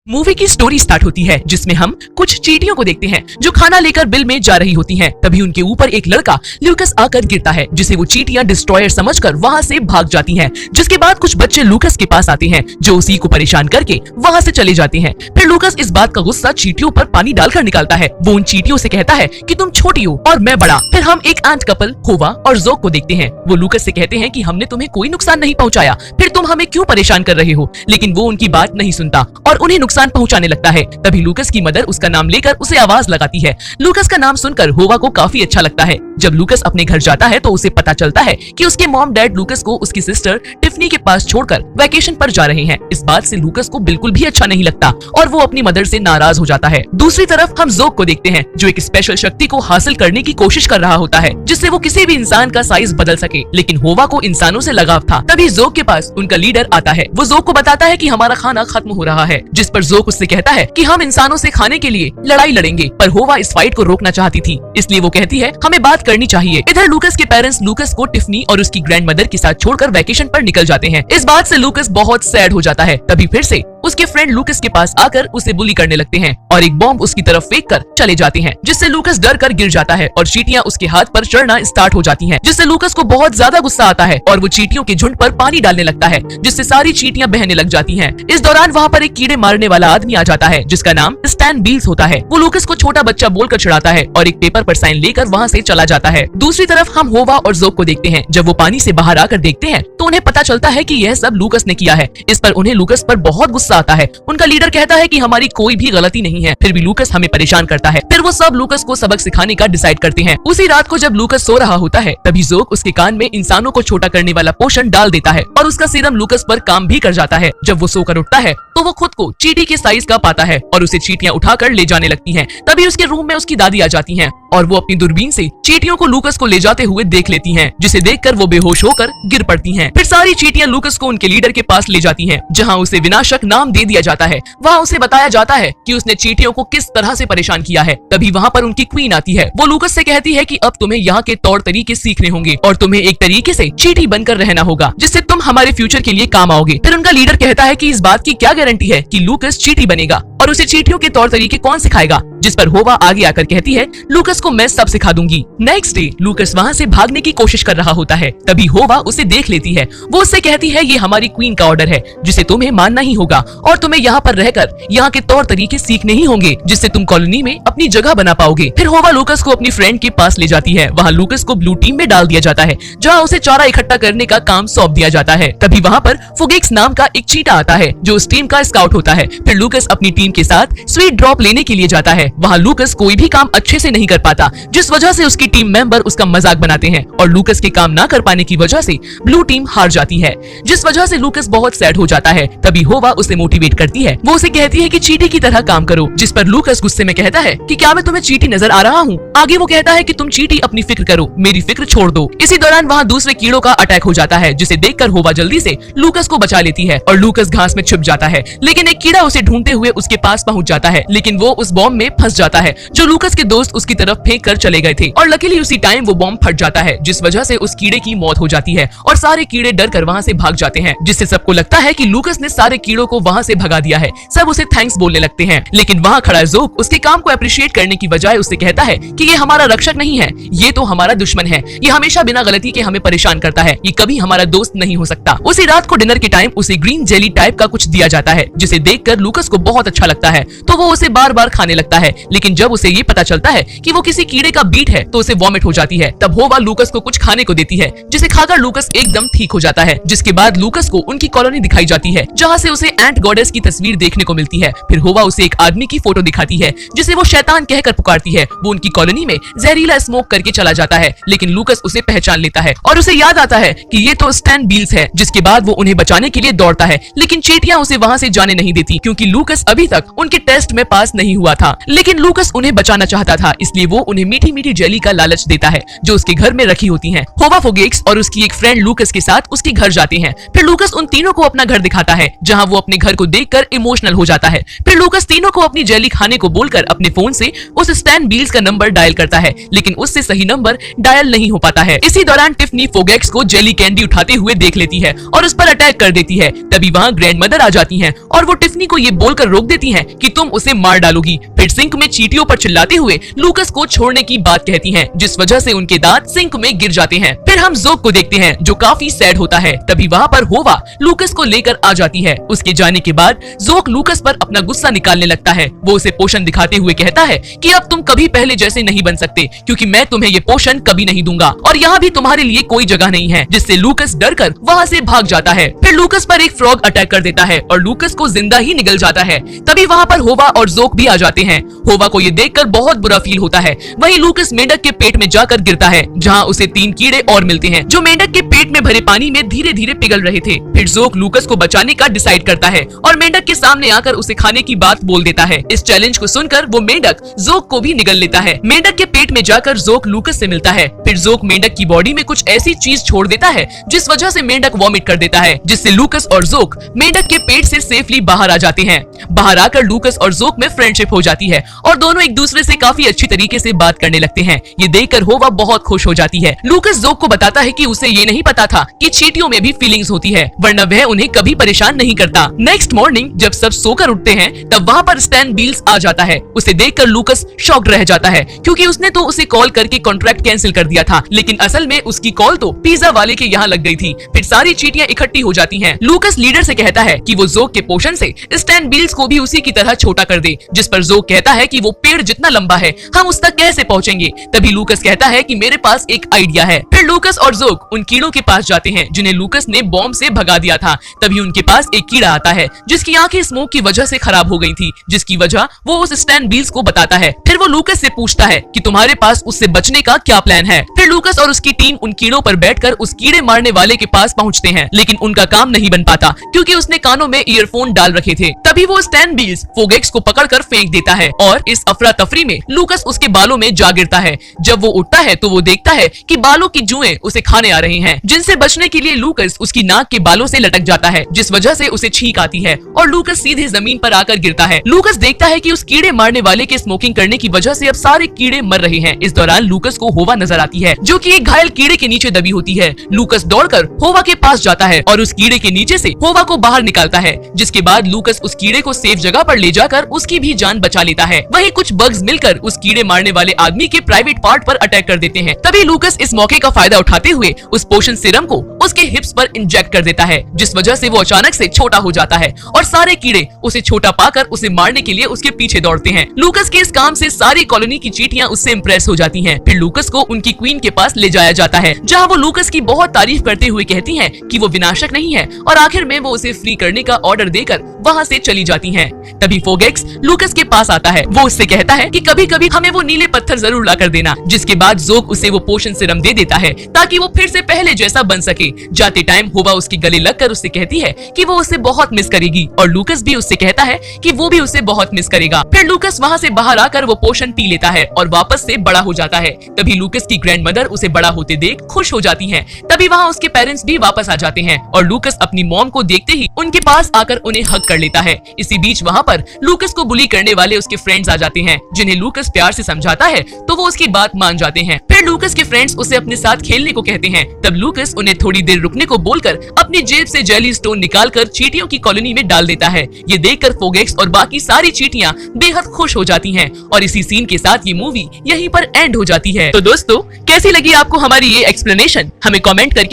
Movie की story start होती है जिसमें हम कुछ चींटियों को देखते हैं जो खाना लेकर बिल में जा रही होती हैं। तभी उनके ऊपर एक लड़का लूकस आकर गिरता है जिसे वो चींटियां डिस्ट्रॉयर समझकर वहां से भाग जाती हैं। जिसके बाद कुछ बच्चे लूकस के पास आते हैं जो उसी को परेशान करके वहां से चले जाते हैं। फिर लूकस इस बात का गुस्सा चींटियों पर पानी डालकर निकालता है। वो उन चींटियों से कहता है कि तुम छोटी हो और मैं बड़ा। फिर हम एक एंट कपल होवा और जोक को देखते हैं। वो लूकस से कहते हैं कि हमने तुम्हें कोई नुकसान नहीं पहुंचाया, फिर तुम हमें क्यों परेशान कर रहे हो। लेकिन वो उनकी बात नहीं सुनता और उन्हें नुकसान पहुंचाने लगता है। तभी लूकस की मदर उसका नाम लेकर उसे आवाज लगाती है। लूकस का नाम सुनकर होवा को काफी अच्छा लगता है। जब लूकस अपने घर जाता है तो उसे पता चलता है कि उसके मॉम डैड लूकस को उसकी सिस्टर टिफनी के पास छोड़कर वैकेशन पर जा रहे हैं। इस बात से लूकस को बिल्कुल भी अच्छा नहीं लगता और वो अपनी मदर से नाराज हो जाता है। दूसरी तरफ हम जोक को देखते हैं जो एक स्पेशल शक्ति को हासिल करने की कोशिश कर रहा होता है जिससे वो किसी भी इंसान का साइज बदल सके। लेकिन होवा को इंसानों से लगाव था। तभी जोक के पास उनका लीडर आता है। वो जोक को बताता है कि हमारा खाना खत्म हो रहा है, जिस पर जोक उससे कहता है कि हम इंसानों से खाने के लिए लड़ाई लड़ेंगे। पर होवा इस फाइट को रोकना चाहती थी, इसलिए वो कहती है हमें बात करनी चाहिए। इधर लूकस के पेरेंट्स लूकस को टिफनी और उसकी ग्रैंड मदर के साथ छोड़कर वैकेशन पर निकल जाते हैं। इस बात से लूकस बहुत सैड हो जाता है। तभी फिर से उसके फ्रेंड लूकस के पास आकर उसे बुली करने लगते हैं और एक बॉम्ब उसकी तरफ फेंक कर चले जाते हैं, जिससे लूकस डर कर गिर जाता है और चींटियां उसके हाथ पर चढ़ना स्टार्ट हो जाती हैं, जिससे लूकस को बहुत ज्यादा गुस्सा आता है और वो चींटियों के झुंड पर पानी डालने लगता है, जिससे सारी चींटियां बहने लग जाती हैं। इस दौरान वहाँ पर एक कीड़े मारने वाला आदमी आ जाता है जिसका नाम स्टैन बील्स होता है। वो लूकस को छोटा बच्चा बोलकर चिढ़ाता है और एक पेपर पर साइन लेकर वहाँ से चला जाता है। दूसरी तरफ हम होवा और जोक को देखते हैं। जब वो पानी से बाहर आकर देखते हैं तो उन्हें पता चलता है कि यह सब लूकस ने किया है। इस पर उन्हें लूकस पर बहुत गुस्सा आता है। उनका लीडर कहता है कि हमारी कोई भी गलती नहीं है, फिर भी लूकस हमें परेशान करता है। फिर वो सब लूकस को सबक सिखाने का डिसाइड करते हैं। उसी रात को जब लूकस सो रहा होता है तभी जोक उसके कान में इंसानों को छोटा करने वाला पोषण डाल देता है और उसका सीरम लूकस पर काम भी कर जाता है। जब वो सोकर उठता है तो वो खुद को चींटी के साइज का पाता है और उसे चींटियां उठाकर ले जाने लगती हैं। तभी उसके रूम में उसकी दादी आ जाती हैं और वो अपनी दूरबीन से चींटियों को लूकस को ले जाते हुए देख लेती हैं, जिसे देखकर वो बेहोश होकर गिर पड़ती हैं। फिर सारी चींटियां लूकस को उनके लीडर के पास ले जाती हैं, जहां उसे विनाशक नाम दे दिया जाता है। वहां उसे बताया जाता है कि उसने चींटियों को किस तरह से परेशान किया है। तभी वहां पर उनकी क्वीन आती है। वो लूकस से कहती है कि अब तुम्हें यहाँ के तौर तरीके सीखने होंगे और तुम्हें एक तरीके से चींटी बनकर रहना होगा, जिससे तुम हमारे फ्यूचर के लिए काम आओगे। फिर उनका लीडर कहता है कि इस बात की क्या गारंटी है कि लूकस चींटी बनेगा और उसे चींटियों के तौर तरीके कौन सिखाएगा। जिस पर होवा आगे आकर कहती है लूकस को मैं सब सिखा दूंगी। नेक्स्ट डे लूकस वहाँ से भागने की कोशिश कर रहा होता है। तभी होवा उसे देख लेती है। वो उससे कहती है ये हमारी क्वीन का ऑर्डर है जिसे तुम्हें मानना ही होगा और तुम्हें यहाँ पर रहकर यहाँ के तौर तरीके सीखने ही होंगे, जिससे तुम कॉलोनी में अपनी जगह बना पाओगे। फिर होवा लूकस को अपनी फ्रेंड के पास ले जाती है। वहाँ लूकस को ब्लू टीम में डाल दिया जाता है जहाँ उसे चारा इकट्ठा करने का काम सौंप दिया जाता है। तभी वहाँ पर फुगेक्स नाम का एक चीटा आता है जो उस टीम का स्काउट होता है। फिर लूकस अपनी टीम के साथ स्वीट ड्रॉप लेने के लिए जाता है। वहाँ लूकस कोई भी काम अच्छे से नहीं कर पाता, जिस वजह से उसकी टीम मेंबर उसका मजाक बनाते हैं और लूकस के काम ना कर पाने की वजह से ब्लू टीम हार जाती है, जिस वजह से लूकस बहुत सैड हो जाता है। तभी होवा उसे मोटिवेट करती है। वो उसे कहती है कि चींटी की तरह काम करो, जिस पर लूकस गुस्से में कहता है कि क्या मैं तुम्हें चींटी नजर आ रहा हूँ। आगे वो कहता है कि तुम चींटी अपनी फिक्र करो, मेरी फिक्र छोड़ दो। इसी दौरान वहाँ दूसरे कीड़ों का अटैक हो जाता है, जिसे देखकर होवा जल्दी से लूकस को बचा लेती है और लूकस घास में छुप जाता है। लेकिन एक कीड़ा उसे ढूंढते हुए उसके पास पहुँच जाता है, लेकिन वो उस बॉम्ब में फंस जाता है जो लूकस के दोस्त उसकी तरफ फेंक कर चले गए थे और लकीली उसी टाइम वो बॉम्ब फट जाता है, जिस वजह से उस कीड़े की मौत हो जाती है और सारे कीड़े डर कर वहाँ से भाग जाते हैं, जिससे सबको लगता है कि लूकस ने सारे कीड़ों को वहाँ से भगा दिया है। सब उसे थैंक्स बोलने लगते हैं, लेकिन वहाँ खड़ा जोक उसके काम को अप्रिशिएट करने की बजाय उससे कहता है कि ये हमारा रक्षक नहीं है, ये तो हमारा दुश्मन है। ये हमेशा बिना गलती के हमें परेशान करता है, ये कभी हमारा दोस्त नहीं हो सकता। उसी रात को डिनर के टाइम उसे ग्रीन जेली टाइप का कुछ दिया जाता है, जिसे देखकर लूकस को बहुत अच्छा लगता है, तो वो उसे बार बार खाने लगता है। लेकिन जब उसे ये पता चलता है कि वो किसी कीड़े का बीट है तो उसे वॉमिट हो जाती है। तब होवा लूकस को कुछ खाने को देती है, जिसे खाकर लूकस एकदम ठीक हो जाता है। जिसके बाद लूकस को उनकी कॉलोनी दिखाई जाती है, जहाँ से उसे एंट गॉडेस की तस्वीर देखने को मिलती है। फिर होवा उसे एक आदमी की फोटो दिखाती है, जिसे वो शैतान कहकर पुकारती है। वो उनकी कॉलोनी में जहरीला स्मोक करके चला जाता है, लेकिन लूकस उसे पहचान लेता है और उसे याद आता है कि ये तो स्टैन बील्स है। जिसके बाद वो उन्हें बचाने के लिए दौड़ता है, लेकिन चींटियां उसे वहाँ से जाने नहीं देती, क्योंकि लूकस अभी तक उनके टेस्ट में पास नहीं हुआ था। लेकिन लूकस उन्हें बचाना चाहता था, इसलिए वो उन्हें मीठी मीठी जेली का लालच देता है जो उसके घर में रखी होती हैं। होवा फोगेक्स और उसकी एक फ्रेंड लूकस के साथ उसके घर जाते हैं। फिर लूकस उन तीनों को अपना घर दिखाता है, जहां वो अपने घर को देखकर इमोशनल हो जाता है। फिर लूकस तीनों को अपनी जेली खाने को बोलकर अपने फोन से उस स्टैन बील्स का नंबर डायल करता है, लेकिन उससे सही नंबर डायल नहीं हो पाता है। इसी दौरान टिफनी फोगेक्स को जेली कैंडी उठाते हुए देख लेती है और उस पर अटैक कर देती है। तभी वहाँ ग्रैंडमदर आ जाती हैं और वो टिफनी को ये बोलकर रोक देती हैं कि तुम उसे मार डालोगी। फिर सिंक में चींटियों पर चिल्लाते हुए लूकस को छोड़ने की बात कहती हैं, जिस वजह से उनके दांत सिंक में गिर जाते हैं। फिर हम जोक को देखते हैं जो काफी सैड होता है। तभी वहाँ पर होवा लूकस को लेकर आ जाती है। उसके जाने के बाद जोक लूकस पर अपना गुस्सा निकालने लगता है। वो उसे पोषण दिखाते हुए कहता है कि अब तुम कभी पहले जैसे नहीं बन सकते, क्योंकि मैं तुम्हें ये पोषण कभी नहीं दूंगा और यहाँ भी तुम्हारे लिए कोई जगह नहीं है, जिससे लूकस डरकर वहाँ से भाग जाता है। फिर लूकस पर एक फ्रॉग अटैक कर देता है और लूकस को जिंदा ही निगल जाता है। तभी वहाँ पर होवा और जोक भी आ जाते हैं। होवा को ये देखकर बहुत बुरा फील होता है। वहीं लूकस मेंढक के पेट में जाकर गिरता है, जहाँ उसे 3 कीड़े और मिलते हैं जो मेंढक के पेट में भरे पानी में धीरे धीरे पिघल रहे थे। फिर जोक लूकस को बचाने का डिसाइड करता है और मेंढक के सामने आकर उसे खाने की बात बोल देता है। इस चैलेंज को सुनकर वो मेंढक जोक को भी निगल लेता है। मेंढक के पेट में जाकर जोक लूकस से मिलता है। फिर जोक मेंढक की बॉडी में कुछ ऐसी चीज छोड़ देता है जिस वजह से मेंढक वॉमिट कर देता है, जिससे लूकस और जोक मेंढक के पेट से सेफली बाहर आ जाते हैं। बाहर आकर लूकस और जोक में फ्रेंडशिप हो जाती है और दोनों एक दूसरे से काफी अच्छी तरीके से बात करने लगते हैं। ये देखकर होवा बहुत खुश हो जाती है। लूकस जोक को बताता है कि उसे ये नहीं पता था कि चींटियों में भी फीलिंग्स होती है, वरना वह उन्हें कभी परेशान नहीं करता। नेक्स्ट मॉर्निंग जब सब सोकर उठते हैं तब वहाँ पर स्टैन बील्स आ जाता है। उसे देखकर लूकस शॉक्ड रह जाता है, क्योंकि उसने तो उसे कॉल करके कॉन्ट्रैक्ट कैंसिल कर दिया था, लेकिन असल में उसकी कॉल तो पिज्जा वाले के यहाँ लग गई थी। फिर सारी चींटियां इकट्ठी हो जाती हैं। लूकस लीडर से कहता है कि वो जोक के पोषण से स्टैन बील्स को भी उसी की तरह छोटा कर दे, जिस पर जोक कहता है कि वो पेड़ जितना लंबा है हम उस तक कैसे पहुँचेंगे। तभी लूकस कहता है कि मेरे पास एक आइडिया है। फिर लूकस और जोक उन कीड़ों के पास जाते हैं जिन्हें लूकस ने बॉम्ब से भगा दिया था। तभी उनके पास एक कीड़ा आता है जिसकी आंखें स्मोक की वजह से खराब हो गई थी, जिसकी वजह वो उस स्टैन बील्स को बताता है। फिर वो लूकस से पूछता है कि तुम्हारे पास उससे बचने का क्या प्लान है। फिर लूकस और उसकी टीम उन कीड़ों पर बैठकर उस कीड़े मारने वाले के पास पहुंचते हैं, लेकिन उनका काम नहीं बन पाता क्योंकि उसने कानों में ईयरफोन डाल रखे थे। तभी वो स्टैन बील्स फोगेक्स को पकड़कर फेंक देता है और इस अफरा तफरी में लूकस उसके बालों में जा गिरता है। जब वो उठता है तो वो देखता है कि बालों की जुएं उसे खाने आ रही हैं, जिनसे बचने के लिए लूकस उसकी नाक के बालों से लटक जाता है, जिस वजह से उसे छींक आती है और लूकस सीधे जमीन पर आकर गिरता है। लूकस देखता है कि उस कीड़े मारने वाले के स्मोकिंग करने की वजह से अब सारे कीड़े मर रहे हैं। इस दौरान लूकस को होवा नजर आती है, जो कि एक घायल कीड़े के नीचे दबी होती है। लूकस दौड़कर होवा के पास जाता है और उस कीड़े के नीचे से होवा को बाहर निकालता है, जिसके बाद लूकस उस कीड़े को सेफ जगह पर ले जाकर उसकी भी जान बचा लेता है। वहीं कुछ बग्स मिलकर उस कीड़े मारने वाले आदमी के प्राइवेट पार्ट पर अटैक कर देते हैं। तभी लूकस इस मौके का फायदा उठाते हुए उस पोषण सीरम को उसके हिप्स पर इंजेक्ट कर देता है, जिस वजह से वो अचानक से छोटा हो जाता है और सारे कीड़े उसे छोटा पाकर उसे मारने के लिए उसके पीछे दौड़ते हैं। लूकस के इस काम से सारी कॉलोनी की चींटियां उससे इम्प्रेस हो जाती हैं। फिर लूकस को उनकी क्वीन के पास ले जाया जाता है, जहां वो लूकस की बहुत तारीफ करते हुए कहती हैं कि वो विनाशक नहीं है और आखिर में वो उसे फ्री करने का ऑर्डर देकर वहां से चली जाती हैं। तभी फोगेक्स लूकस के पास आता है। वो उससे कहता है कि कभी कभी हमें वो नीले पत्थर जरूर ला कर देना, जिसके बाद जोक उसे वो पोषण सीरम दे देता है ताकि वो फिर से पहले जैसा बन सके। जाते टाइम होवा उसके गले लगकर उससे कहती है कि वो उसे बहुत मिस करेगी और लूकस भी उससे कहता है कि वो भी उसे बहुत मिस करेगा। फिर लूकस वहाँ से बाहर आकर वो पोषण पी लेता है और वापस से बड़ा हो जाता है। तभी लूकस की ग्रैंडमदर उसे बड़ा होते देख खुश हो जाती है। तभी वहाँ उसके पेरेंट्स भी वापस आ जाते हैं और लूकस अपनी मॉम को देखते ही उनके पास आकर उन्हें हग कर लेता है। इसी बीच वहाँ पर लूकस को बुली करने वाले उसके फ्रेंड्स आ जाते हैं, जिन्हें लूकस प्यार से समझाता है तो वो उसकी बात मान जाते हैं। फिर लूकस के फ्रेंड्स उसे अपने साथ खेलने को कहते हैं। तब लूकस उन्हें थोड़ी देर रुकने को बोलकर अपनी जेब से जेली स्टोन निकालकर चींटियों की कॉलोनी में डाल देता है। ये देखकर फोगेक्स और बाकी सारी चींटियां बेहद खुश हो जाती हैं और इसी सीन के साथ ये मूवी यहीं पर एंड हो जाती है। तो दोस्तों, कैसी लगी आपको हमारी ये एक्सप्लेनेशन? हमें कमेंट करके